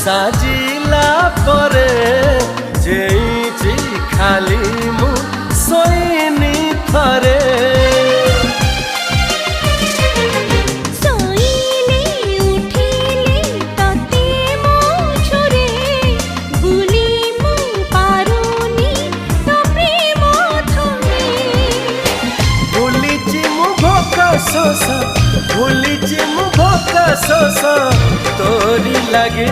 साजिला परे जेइची खाली मु सोइनी थरे भूलिची मु भोका शोष तोरी लगे